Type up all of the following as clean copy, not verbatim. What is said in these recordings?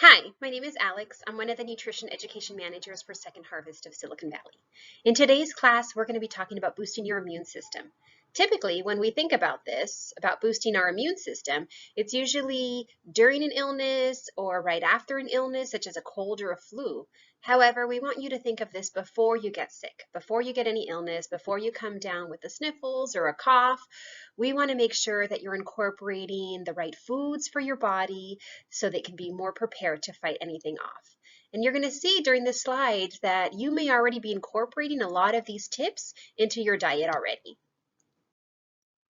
Hi, my name is Alex. I'm one of the nutrition education managers for Second Harvest of Silicon Valley. In today's class, we're going to be talking about boosting your immune system. Typically, when we think about this, about boosting our immune system, it's usually during an illness or right after an illness, such as a cold or a flu. However, we want you to think of this before you get sick, before you get any illness, before you come down with the sniffles or a cough. We want to make sure that you're incorporating the right foods for your body so they can be more prepared to fight anything off. And you're going to see during this slide that you may already be incorporating a lot of these tips into your diet already.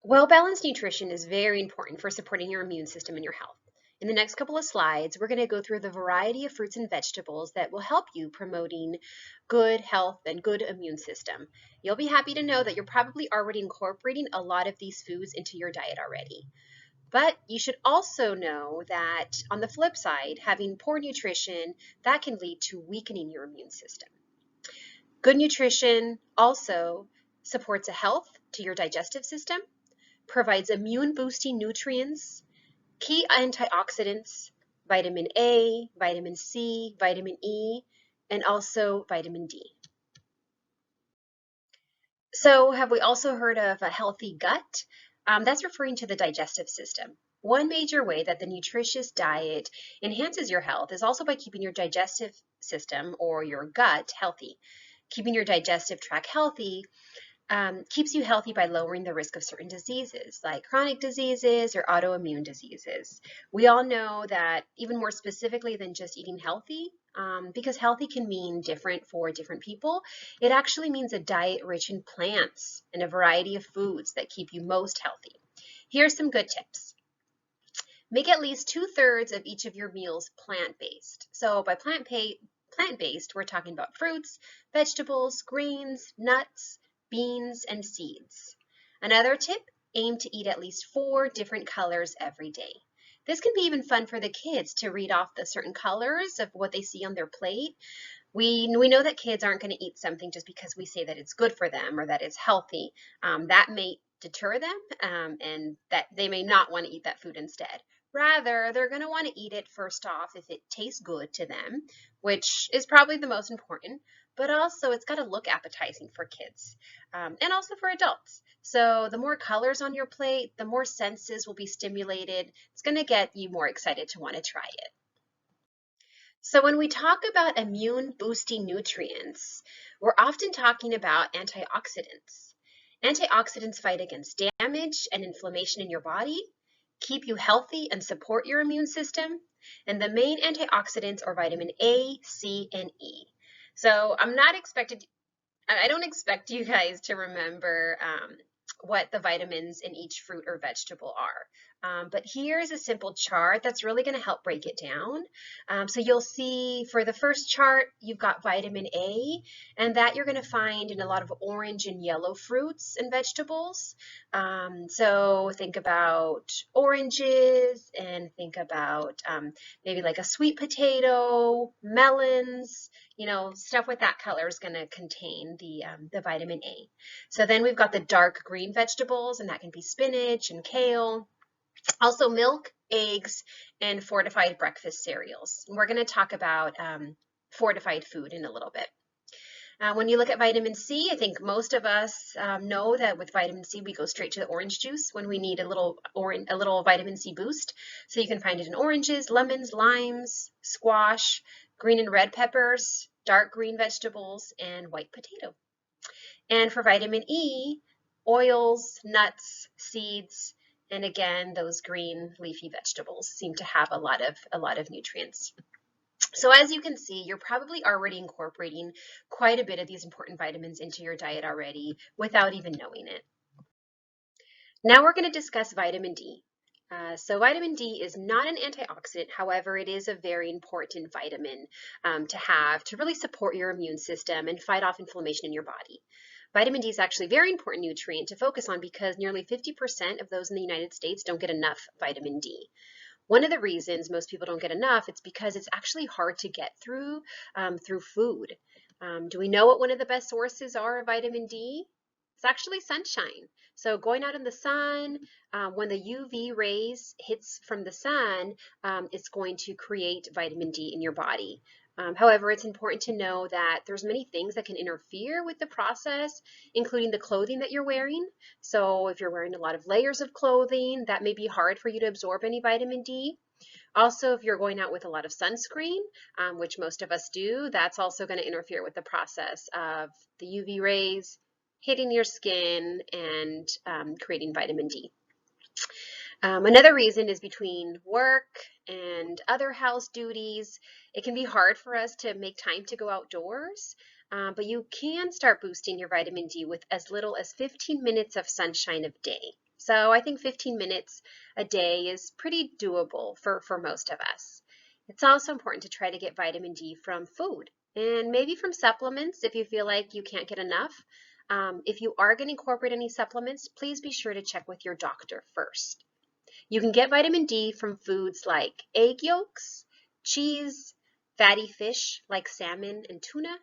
Well-balanced nutrition is very important for supporting your immune system and your health. In the next couple of slides, we're going to go through the variety of fruits and vegetables that will help you promoting good health and good immune system. You'll be happy to know that you're probably already incorporating a lot of these foods into your diet already. But you should also know that on the flip side, having poor nutrition, that can lead to weakening your immune system. Good nutrition also supports a health to your digestive system, provides immune boosting nutrients, key antioxidants, vitamin A, vitamin C, vitamin E, and also vitamin D. So have we also heard of a healthy gut? That's referring to the digestive system. One major way that the nutritious diet enhances your health is also by keeping your digestive system or your gut healthy. Keeping your digestive tract healthy keeps you healthy by lowering the risk of certain diseases like chronic diseases or autoimmune diseases. We all know that even more specifically than just eating healthy, because healthy can mean different for different people, it actually means a diet rich in plants and a variety of foods that keep you most healthy. Here's some good tips. Make at least 2/3 of each of your meals plant-based. So by plant-based, we're talking about fruits, vegetables, grains, nuts, beans, and seeds. Another tip, aim to eat at least 4 different colors every day. This can be even fun for the kids to read off the certain colors of what they see on their plate. We know that kids aren't going to eat something just because we say that it's good for them or that it's healthy. That may deter them and that they may not want to eat that food instead. Rather, they're going to want to eat it first off if it tastes good to them, which is probably the most important, but also it's got to look appetizing for kids and also for adults. So the more colors on your plate, the more senses will be stimulated. It's going to get you more excited to want to try it. So when we talk about immune boosting nutrients, we're often talking about antioxidants. Antioxidants fight against damage and inflammation in your body, keep you healthy and support your immune system, and the main antioxidants are vitamin A, C, and E. So I don't expect you guys to remember what the vitamins in each fruit or vegetable are. But here's a simple chart that's really going to help break it down. So you'll see for the first chart, you've got vitamin A, and that you're going to find in a lot of orange and yellow fruits and vegetables. So think about oranges and think about maybe like a sweet potato, melons, stuff with that color is going to contain the vitamin A. So then we've got the dark green vegetables, and that can be spinach and kale. Also milk, eggs, and fortified breakfast cereals. And we're going to talk about fortified food in a little bit. When you look at vitamin C, I think most of us know that with vitamin C, we go straight to the orange juice when we need a little vitamin C boost. So you can find it in oranges, lemons, limes, squash, green and red peppers, dark green vegetables, and white potato. And for vitamin E, oils, nuts, seeds, and again, those green leafy vegetables seem to have a lot of nutrients. So as you can see, you're probably already incorporating quite a bit of these important vitamins into your diet already without even knowing it. Now we're going to discuss vitamin D. So vitamin D is not an antioxidant, however, it is a very important vitamin to have to really support your immune system and fight off inflammation in your body. Vitamin D is actually a very important nutrient to focus on because nearly 50% of those in the United States don't get enough vitamin D. One of the reasons most people don't get enough, it's because it's actually hard to get through food. Do we know what one of the best sources are of vitamin D? It's actually sunshine. So going out in the sun, when the UV rays hits from the sun, it's going to create vitamin D in your body. However, it's important to know that there's many things that can interfere with the process, including the clothing that you're wearing. So if you're wearing a lot of layers of clothing, that may be hard for you to absorb any vitamin D. Also, if you're going out with a lot of sunscreen, which most of us do, that's also going to interfere with the process of the UV rays hitting your skin and creating vitamin D. Another reason is between work and other house duties, it can be hard for us to make time to go outdoors, but you can start boosting your vitamin D with as little as 15 minutes of sunshine a day. So I think 15 minutes a day is pretty doable for most of us. It's also important to try to get vitamin D from food and maybe from supplements if you feel like you can't get enough. If you are going to incorporate any supplements, please be sure to check with your doctor first. You can get vitamin D from foods like egg yolks, cheese, fatty fish like salmon and tuna,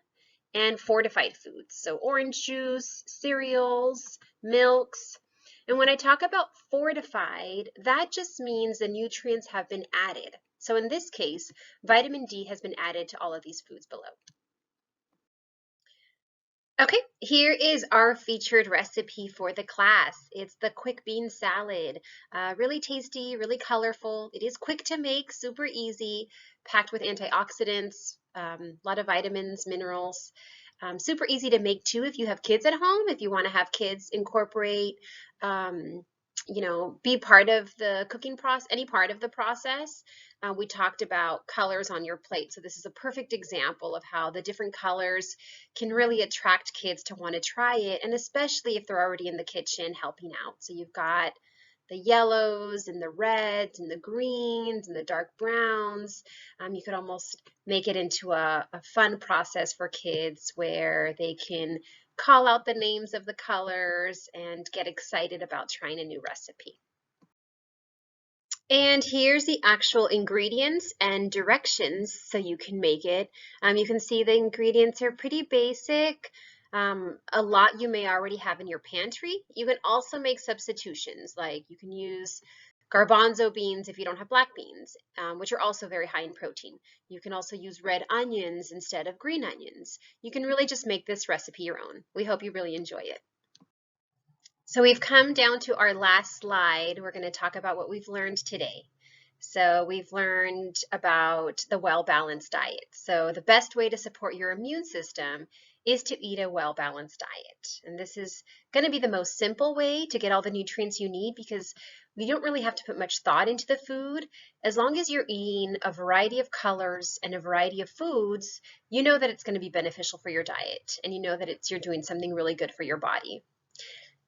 and fortified foods, so orange juice, cereals, milks. And when I talk about fortified, that just means the nutrients have been added. So in this case, vitamin D has been added to all of these foods below. Okay, here is our featured recipe for the class. It's the quick bean salad. Really tasty, really colorful. It is quick to make, super easy, packed with antioxidants, a lot of vitamins, minerals. Super easy to make too if you have kids at home, if you want to have kids incorporate, um, be part of the cooking process, any part of the process. We talked about colors on your plate. So this is a perfect example of how the different colors can really attract kids to want to try it, and especially if they're already in the kitchen helping out. So you've got the yellows and the reds and the greens and the dark browns. You could almost make it into a fun process for kids where they can call out the names of the colors and get excited about trying a new recipe. And here's the actual ingredients and directions so you can make it. You can see the ingredients are pretty basic. A lot you may already have in your pantry. You can also make substitutions, like you can use garbanzo beans if you don't have black beans, which are also very high in protein. You can also use red onions instead of green onions. You can really just make this recipe your own. We hope you really enjoy it. So we've come down to our last slide. We're going to talk about what we've learned today. So we've learned about the well-balanced diet. So the best way to support your immune system is to eat a well-balanced diet. And this is going to be the most simple way to get all the nutrients you need, because we don't really have to put much thought into the food. As long as you're eating a variety of colors and a variety of foods, you know that it's going to be beneficial for your diet, and you know that you're doing something really good for your body.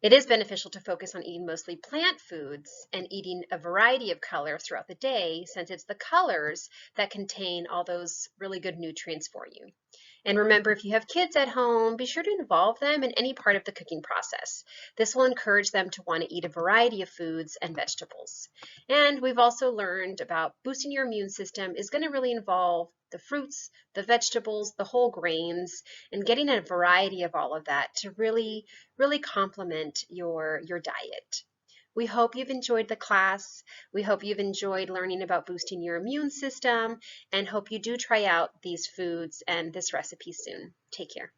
It is beneficial to focus on eating mostly plant foods and eating a variety of colors throughout the day, since it's the colors that contain all those really good nutrients for you. And remember, if you have kids at home, be sure to involve them in any part of the cooking process. This will encourage them to want to eat a variety of foods and vegetables. And we've also learned about boosting your immune system is going to really involve the fruits, the vegetables, the whole grains, and getting a variety of all of that to really complement your diet. We hope you've enjoyed the class. We hope you've enjoyed learning about boosting your immune system, and hope you do try out these foods and this recipe soon. Take care.